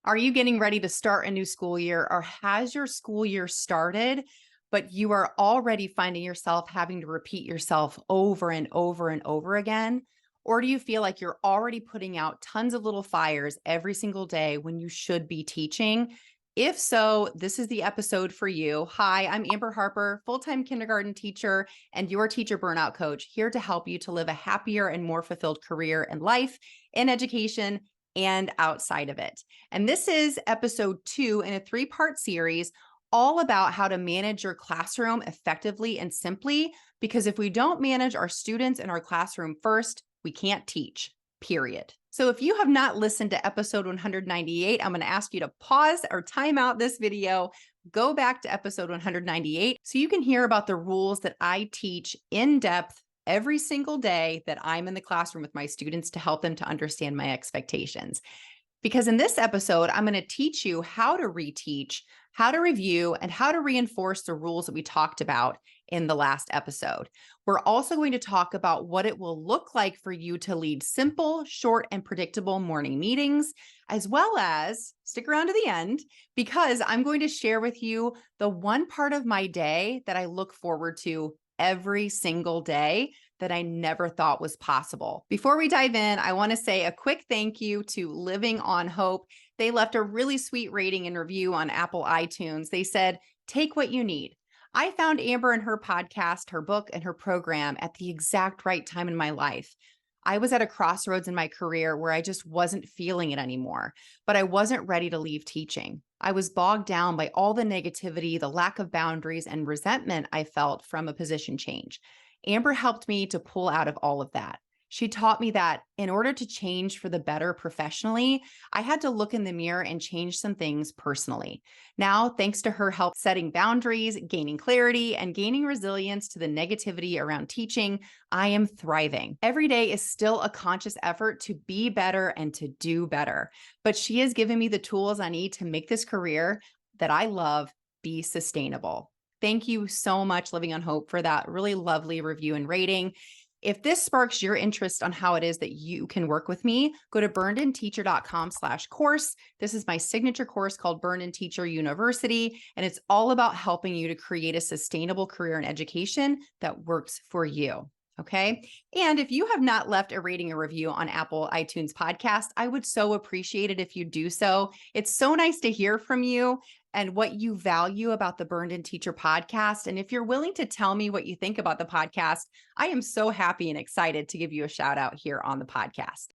Are you getting ready to start a new school year, or has your school year started, but you are already finding yourself having to repeat yourself over and over and over again? Or do you feel like you're already putting out tons of little fires every single day when you should be teaching? If so, this is the episode for you. Hi, I'm Amber Harper, full-time kindergarten teacher and your teacher burnout coach, here to help you to live a happier and more fulfilled career and life in education and outside of it. And this is episode 2 in a 3-part series all about how to manage your classroom effectively and simply, because if we don't manage our students in our classroom first, we can't teach, period. So if you have not listened to episode 198, I'm going to ask you to pause or time out this video, go back to episode 198 so you can hear about the rules that I teach in depth every single day that I'm in the classroom with my students to help them to understand my expectations. Because in this episode, I'm going to teach you how to reteach, how to review, and how to reinforce the rules that we talked about in the last episode. We're also going to talk about what it will look like for you to lead simple, short, and predictable morning meetings, as well as stick around to the end, because I'm going to share with you the one part of my day that I look forward to every single day that I never thought was possible. Before we dive in, I want to say a quick thank you to Living on Hope. They left a really sweet rating and review on Apple iTunes. They said, "Take what you need. I found Amber and her podcast, her book, and her program at the exact right time in my life. I was at a crossroads in my career where I just wasn't feeling it anymore, but I wasn't ready to leave teaching. I was bogged down by all the negativity, the lack of boundaries, and resentment I felt from a position change. Amber helped me to pull out of all of that. She taught me that in order to change for the better professionally, I had to look in the mirror and change some things personally. Now, thanks to her help setting boundaries, gaining clarity, and gaining resilience to the negativity around teaching, I am thriving. Every day is still a conscious effort to be better and to do better. But she has given me the tools I need to make this career that I love be sustainable." Thank you so much, Living on Hope, for that really lovely review and rating. If this sparks your interest on how it is that you can work with me, go to burnedinteacher.com/course. This is my signature course called Burned In Teacher University, and it's all about helping you to create a sustainable career in education that works for you. Okay. And if you have not left a rating or review on Apple iTunes podcast, I would so appreciate it if you do so. It's so nice to hear from you and what you value about the Burned In Teacher podcast. And if you're willing to tell me what you think about the podcast, I am so happy and excited to give you a shout out here on the podcast.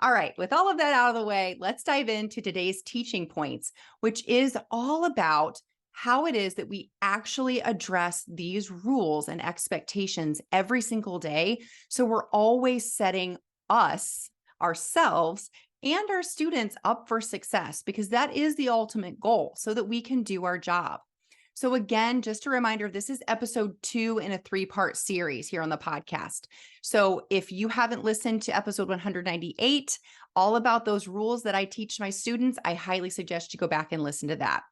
All right, with all of that out of the way, let's dive into today's teaching points, which is all about how it is that we actually address these rules and expectations every single day. So we're always setting ourselves, and our students up for success, because that is the ultimate goal so that we can do our job. So again, just a reminder, this is episode 2 in a 3-part series here on the podcast. So if you haven't listened to episode 198, all about those rules that I teach my students, I highly suggest you go back and listen to that.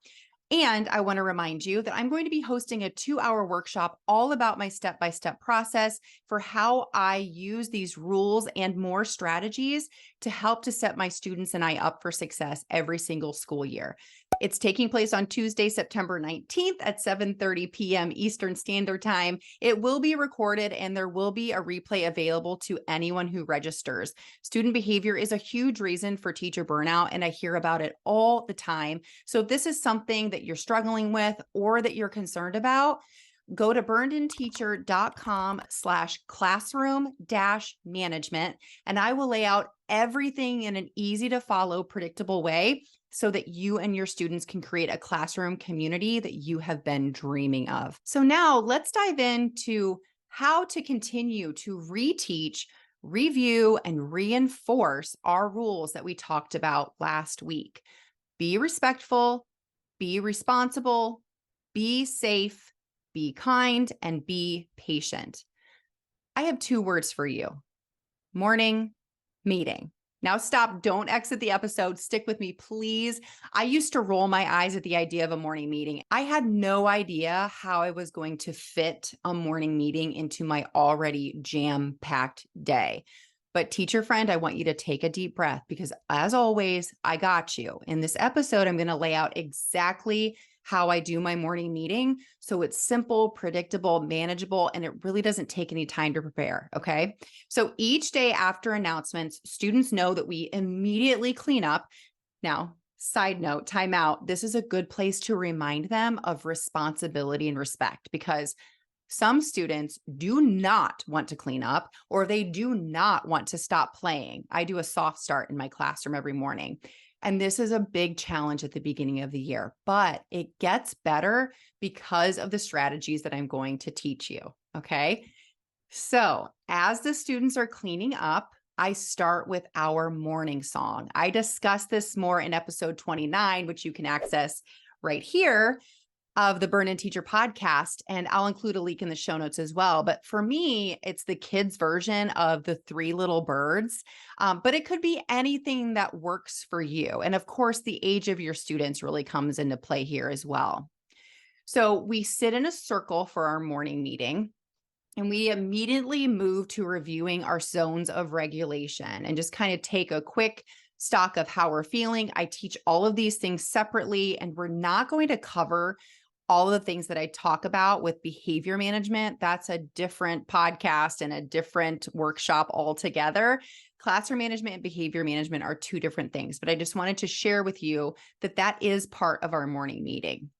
And I want to remind you that I'm going to be hosting a 2-hour workshop all about my step-by-step process for how I use these rules and more strategies to help to set my students and I up for success every single school year. It's taking place on Tuesday, September 19th at 7:30 p.m. Eastern Standard Time. It will be recorded and there will be a replay available to anyone who registers. Student behavior is a huge reason for teacher burnout, and I hear about it all the time. So if this is something that you're struggling with or that you're concerned about, go to burnedinteacher.com/classroom-management, and I will lay out everything in an easy to follow, predictable way so that you and your students can create a classroom community that you have been dreaming of. So now let's dive into how to continue to reteach, review, and reinforce our rules that we talked about last week. Be respectful, be responsible, be safe, be kind, and be patient. I have 2 words for you: morning meeting. Now stop, don't exit the episode. Stick with me, please. I used to roll my eyes at the idea of a morning meeting. I had no idea how I was going to fit a morning meeting into my already jam-packed day. But teacher friend, I want you to take a deep breath because as always, I got you. In this episode, I'm going to lay out exactly how I do my morning meeting. So it's simple, predictable, manageable, and it really doesn't take any time to prepare. Okay. So each day after announcements, students know that we immediately clean up. Now, side note, time out. This is a good place to remind them of responsibility and respect because some students do not want to clean up or they do not want to stop playing. I do a soft start in my classroom every morning. And this is a big challenge at the beginning of the year, but it gets better because of the strategies that I'm going to teach you. Okay. So as the students are cleaning up, I start with our morning song. I discuss this more in episode 29, which you can access right here of the Burn In Teacher podcast. And I'll include a link in the show notes as well. But for me, it's the kids' version of the Three Little Birds. But it could be anything that works for you. And of course, the age of your students really comes into play here as well. So we sit in a circle for our morning meeting. And we immediately move to reviewing our zones of regulation and just kind of take a quick stock of how we're feeling. I teach all of these things separately, and we're not going to cover all of the things that I talk about with behavior management. That's a different podcast and a different workshop altogether. Classroom management and behavior management are two different things, but I just wanted to share with you that that is part of our morning meeting.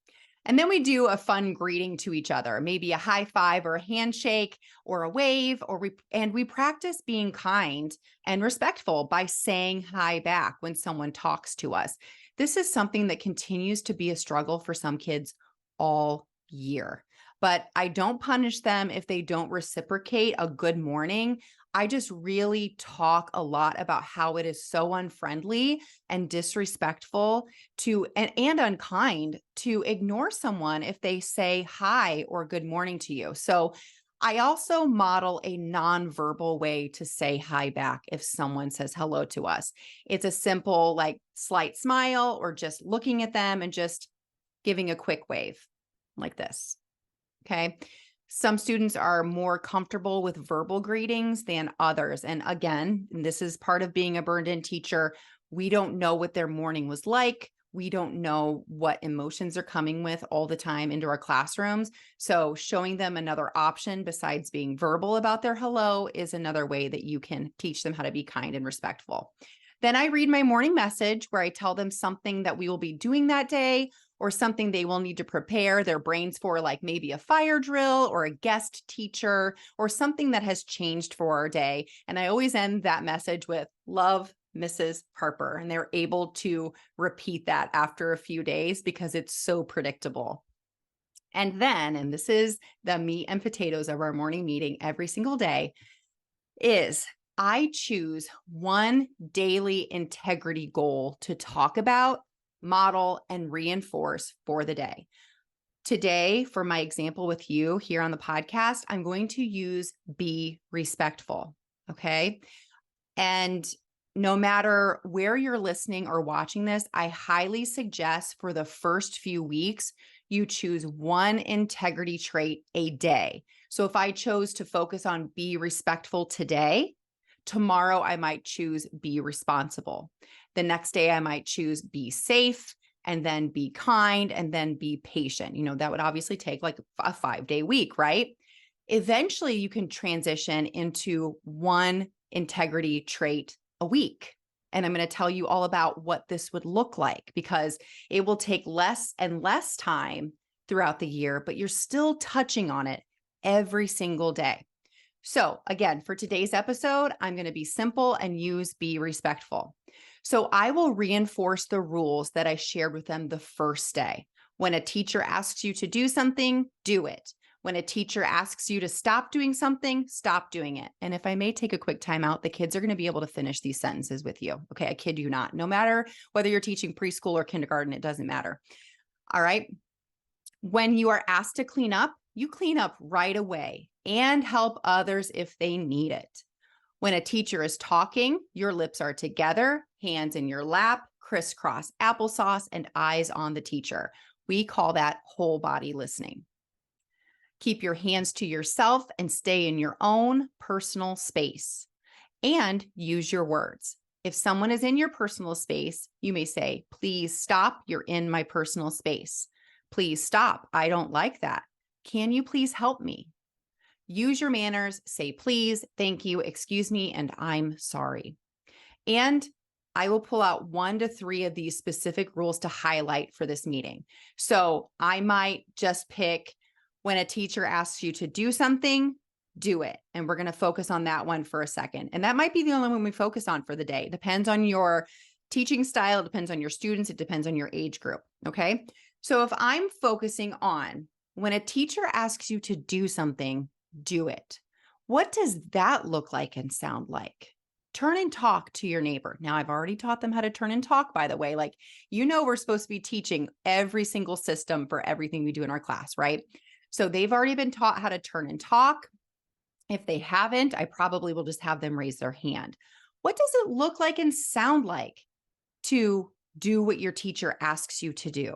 And then we do a fun greeting to each other, maybe a high five or a handshake or a wave, and we practice being kind and respectful by saying hi back when someone talks to us. This is something that continues to be a struggle for some kids all year, but I don't punish them if they don't reciprocate a good morning. I just really talk a lot about how it is so unfriendly and disrespectful and unkind to ignore someone if they say hi or good morning to you. So I also model a nonverbal way to say hi back if someone says hello to us. It's a simple, like slight smile or just looking at them and just giving a quick wave like this. Okay. Some students are more comfortable with verbal greetings than others. And again, this is part of being a burned in teacher. We don't know what their morning was like. We don't know what emotions are coming with all the time into our classrooms. So showing them another option besides being verbal about their hello is another way that you can teach them how to be kind and respectful. Then I read my morning message where I tell them something that we will be doing that day or something they will need to prepare their brains for, like maybe a fire drill or a guest teacher or something that has changed for our day. And I always end that message with love, Mrs. Harper. And they're able to repeat that after a few days because it's so predictable. And then, and this is the meat and potatoes of our morning meeting every single day, is I choose one daily integrity goal to talk about, model, and reinforce for the day. Today, for my example with you here on the podcast, I'm going to use be respectful. Okay. And no matter where you're listening or watching this, I highly suggest for the first few weeks, you choose one integrity trait a day. So if I chose to focus on be respectful today, tomorrow I might choose be responsible. The next day I might choose be safe, and then be kind, and then be patient. That would obviously take like a 5-day week, right? Eventually you can transition into one integrity trait a week. And I'm going to tell you all about what this would look like because it will take less and less time throughout the year, but you're still touching on it every single day. So again, for today's episode, I'm going to be simple and use be respectful. So I will reinforce the rules that I shared with them the first day. When a teacher asks you to do something, do it. When a teacher asks you to stop doing something, stop doing it. And if I may take a quick time out, the kids are going to be able to finish these sentences with you. Okay, I kid you not. No matter whether you're teaching preschool or kindergarten, it doesn't matter. All right. When you are asked to clean up, you clean up right away and help others if they need it. When a teacher is talking, your lips are together, hands in your lap, crisscross applesauce, and eyes on the teacher. We call that whole body listening. Keep your hands to yourself and stay in your own personal space. And use your words. If someone is in your personal space, you may say, please stop, you're in my personal space. Please stop, I don't like that. Can you please help me? Use your manners, say please, thank you, excuse me, and I'm sorry. And I will pull out 1 to 3 of these specific rules to highlight for this meeting. So I might just pick when a teacher asks you to do something, do it. And we're going to focus on that one for a second. And that might be the only one we focus on for the day. It depends on your teaching style. It depends on your students. It depends on your age group. Okay. So if I'm focusing on when a teacher asks you to do something, do it. What does that look like and sound like? Turn and talk to your neighbor. Now, I've already taught them how to turn and talk, by the way. Like, we're supposed to be teaching every single system for everything we do in our class, right? So they've already been taught how to turn and talk. If they haven't, I probably will just have them raise their hand. What does it look like and sound like to do what your teacher asks you to do?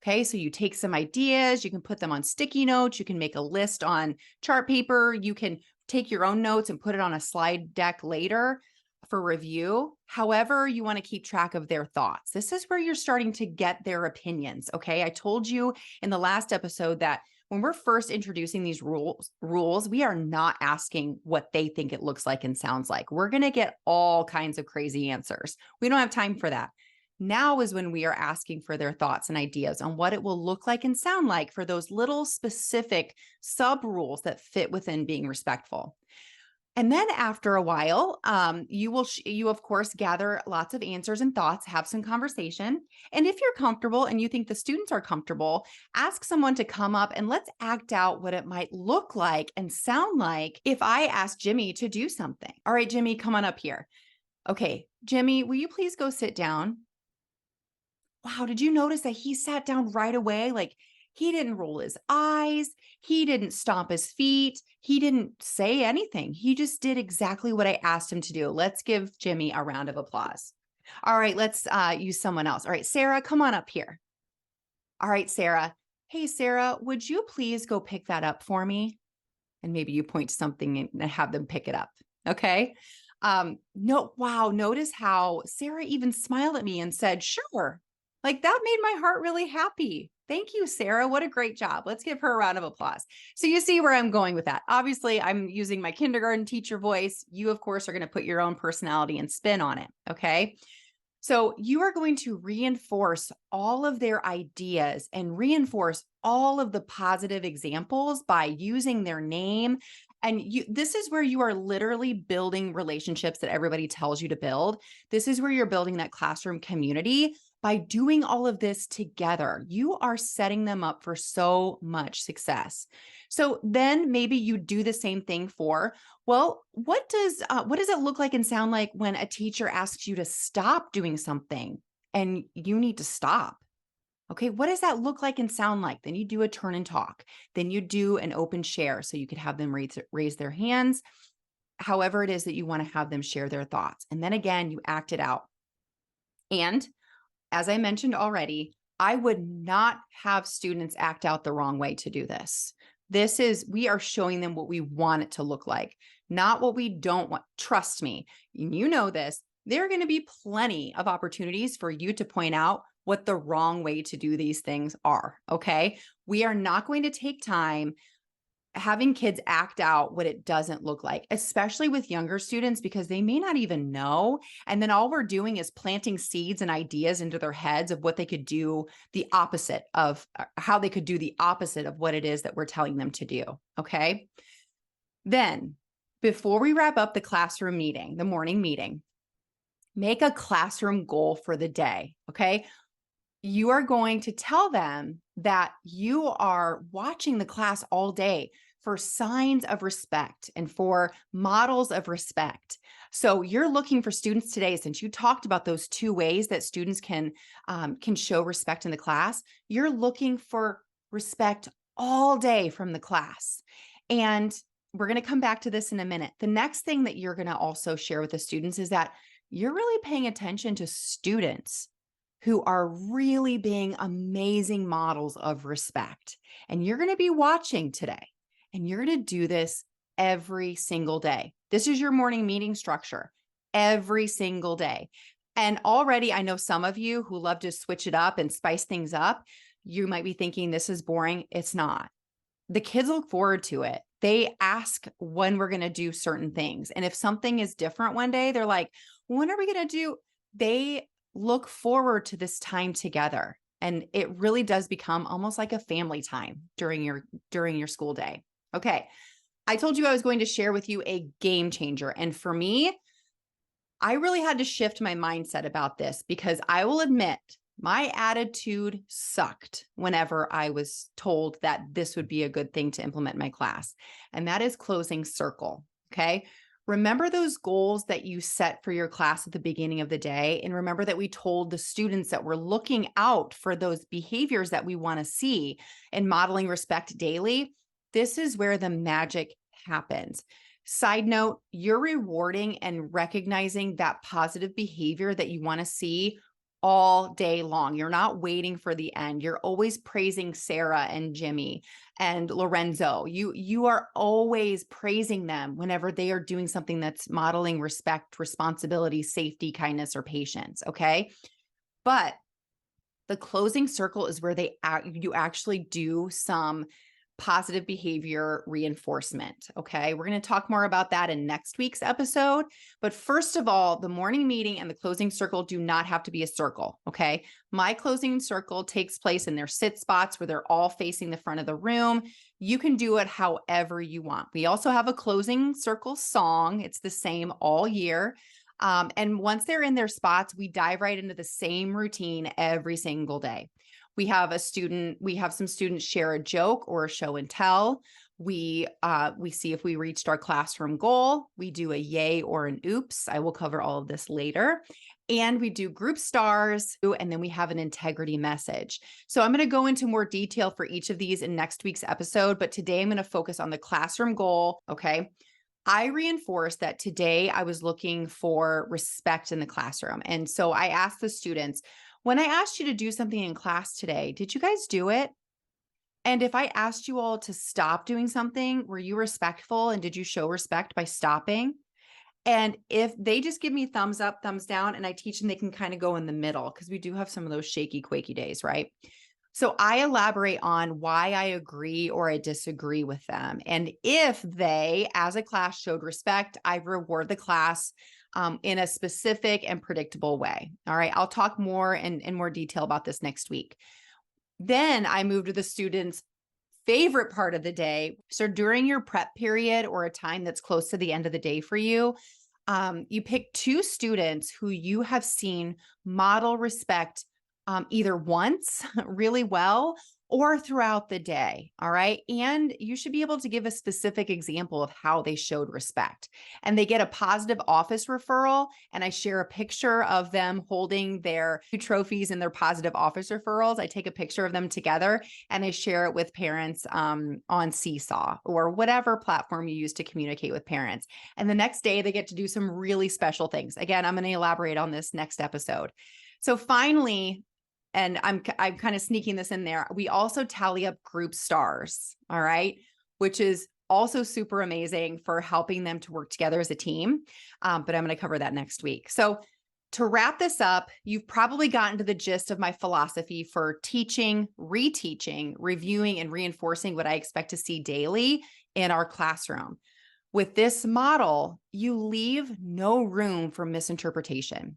Okay, so you take some ideas, you can put them on sticky notes, you can make a list on chart paper, you can take your own notes and put it on a slide deck later for review. However, you want to keep track of their thoughts. This is where you're starting to get their opinions. Okay, I told you in the last episode that when we're first introducing these rules, we are not asking what they think it looks like and sounds like. We're going to get all kinds of crazy answers. We don't have time for that. Now is when we are asking for their thoughts and ideas on what it will look like and sound like for those little specific sub rules that fit within being respectful. And then after a while, you of course gather lots of answers and thoughts, have some conversation. And if you're comfortable and you think the students are comfortable, ask someone to come up and let's act out what it might look like and sound like if I ask Jimmy to do something. All right, Jimmy, come on up here. Okay, Jimmy, will you please go sit down? Wow, did you notice that he sat down right away? Like, he didn't roll his eyes. He didn't stomp his feet. He didn't say anything. He just did exactly what I asked him to do. Let's give Jimmy a round of applause. All right, let's use someone else. All right, Sarah, come on up here. All right, Sarah. Hey, Sarah, would you please go pick that up for me? And maybe you point to something and have them pick it up. Okay. No, wow. Notice how Sarah even smiled at me and said, sure. Like, that made my heart really happy. Thank you, Sarah. What a great job. Let's give her a round of applause. So you see where I'm going with that. Obviously, I'm using my kindergarten teacher voice. You, of course, are going to put your own personality and spin on it. Okay. So you are going to reinforce all of their ideas and reinforce all of the positive examples by using their name. And this is where you are literally building relationships that everybody tells you to build. This is where you're building that classroom community. By doing all of this together, you are setting them up for so much success. So then maybe you do the same thing for, well, what does it look like and sound like when a teacher asks you to stop doing something and you need to stop? Okay, what does that look like and sound like? Then you do a turn and talk. Then you do an open share. So you could have them raise their hands, however it is that you want to have them share their thoughts. And then again, you act it out. And as I mentioned already, I would not have students act out the wrong way to do this. We are showing them what we want it to look like, not what we don't want. Trust me, you know this. There are going to be plenty of opportunities for you to point out what the wrong way to do these things are, okay? We are not going to take time having kids act out what it doesn't look like, especially with younger students, because they may not even know. And then all we're doing is planting seeds and ideas into their heads of what they could do the opposite of, how they could do the opposite of what it is that we're telling them to do. Okay. Then before we wrap up the classroom meeting, the morning meeting, make a classroom goal for the day. Okay. You are going to tell them that you are watching the class all day for signs of respect and for models of respect. So you're looking for students today, since you talked about those 2 ways that students can show respect in the class, you're looking for respect all day from the class. And we're going to come back to this in a minute. The next thing that you're going to also share with the students is that you're really paying attention to students who are really being amazing models of respect. And you're going to be watching today, and you're going to do this every single day. This is your morning meeting structure every single day. And already I know some of you who love to switch it up and spice things up. You might be thinking this is boring. It's not. The kids look forward to it. They ask when we're going to do certain things. And if something is different one day, they're like, when are we going to do? They look forward to this time together. And it really does become almost like a family time during your school day. Okay. I told you I was going to share with you a game changer. And for me, I really had to shift my mindset about this, because I will admit my attitude sucked whenever I was told that this would be a good thing to implement in my class. And that is closing circle. Okay. Remember those goals that you set for your class at the beginning of the day. And remember that we told the students that we're looking out for those behaviors that we want to see and modeling respect daily. This is where the magic happens. Side note, you're rewarding and recognizing that positive behavior that you want to see all day long. You're not waiting for the end. You're always praising Sarah and Jimmy and Lorenzo. You are always praising them whenever they are doing something that's modeling respect, responsibility, safety, kindness, or patience. Okay. But the closing circle is where you actually do some positive behavior reinforcement. Okay. We're going to talk more about that in next week's episode. But first of all, the morning meeting and the closing circle do not have to be a circle. Okay. My closing circle takes place in their sit spots where they're all facing the front of the room. You can do it however you want. We also have a closing circle song. It's the same all year. And once they're in their spots, we dive right into the same routine every single day. We have some students share a joke or a show and tell. We see if we reached our classroom goal. We do a yay or an oops. I will cover all of this later. And we do group stars, and then we have an integrity message. So I'm going to go into more detail for each of these in next week's episode, but today I'm going to focus on the classroom goal. Okay. I reinforced that today I was looking for respect in the classroom. And so I asked the students, when I asked you to do something in class today, did you guys do it? And if I asked you all to stop doing something, were you respectful, and did you show respect by stopping? And if they just give me thumbs up, thumbs down, and I teach them, they can kind of go in the middle, because we do have some of those shaky, quaky days, right? So I elaborate on why I agree or I disagree with them. And if they, as a class, showed respect, I reward the class in a specific and predictable way. All right. I'll talk more in more detail about this next week. Then I move to the students' favorite part of the day. So during your prep period, or a time that's close to the end of the day for you, you pick two students who you have seen model respect either once really well or throughout the day. All right. And you should be able to give a specific example of how they showed respect. And they get a positive office referral. And I share a picture of them holding their trophies and their positive office referrals. I take a picture of them together and I share it with parents on Seesaw or whatever platform you use to communicate with parents. And the next day they get to do some really special things. Again, I'm going to elaborate on this next episode. So finally, and I'm kind of sneaking this in there, we also tally up group stars, all right, which is also super amazing for helping them to work together as a team. But I'm going to cover that next week. So to wrap this up, you've probably gotten to the gist of my philosophy for teaching, reteaching, reviewing, and reinforcing what I expect to see daily in our classroom. With this model, you leave no room for misinterpretation.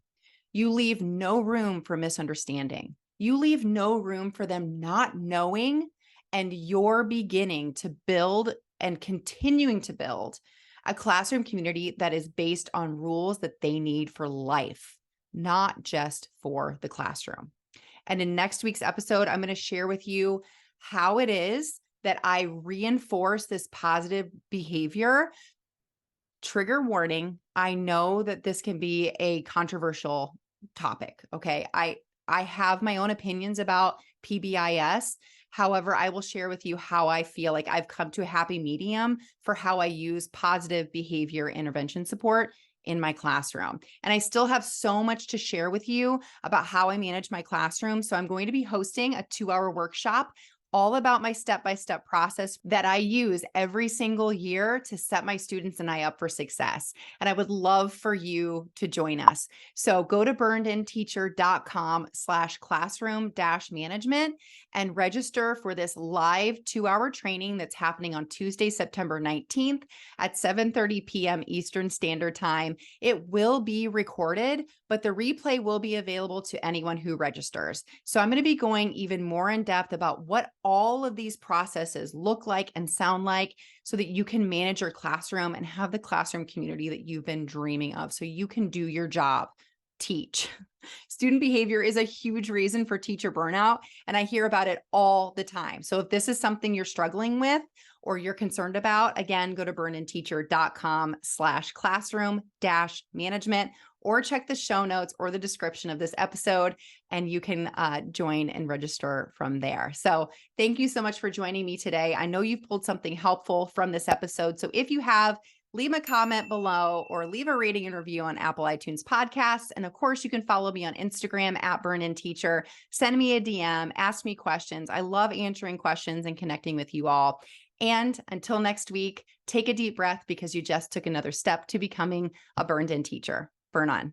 You leave no room for misunderstanding. You leave no room for them not knowing, and you're beginning to build and continuing to build a classroom community that is based on rules that they need for life, not just for the classroom. And in next week's episode, I'm going to share with you how it is that I reinforce this positive behavior. Trigger warning. I know that this can be a controversial topic. Okay. I have my own opinions about PBIS. However, I will share with you how I feel like I've come to a happy medium for how I use positive behavior intervention support in my classroom. And I still have so much to share with you about how I manage my classroom. So I'm going to be hosting a 2-hour workshop all about my step-by-step process that I use every single year to set my students and I up for success. And I would love for you to join us. So go to burnedinteacher.com/classroom-management and register for this live 2-hour training that's happening on Tuesday, September 19th at 7:30 p.m. Eastern Standard Time. It will be recorded, but the replay will be available to anyone who registers. So I'm going to be going even more in depth about what all of these processes look like and sound like so that you can manage your classroom and have the classroom community that you've been dreaming of so you can do your job, teach. Student behavior is a huge reason for teacher burnout, and I hear about it all the time. So if this is something you're struggling with or you're concerned about, again, go to burnedinteacher.com/classroom-management or check the show notes or the description of this episode, and you can join and register from there. So thank you so much for joining me today. I know you've pulled something helpful from this episode. So if you have, leave a comment below or leave a rating and review on Apple iTunes podcasts. And of course, you can follow me on Instagram at @BurnInTeacher. Send me a DM, ask me questions. I love answering questions and connecting with you all. And until next week, take a deep breath because you just took another step to becoming a burned-in teacher. Burn on.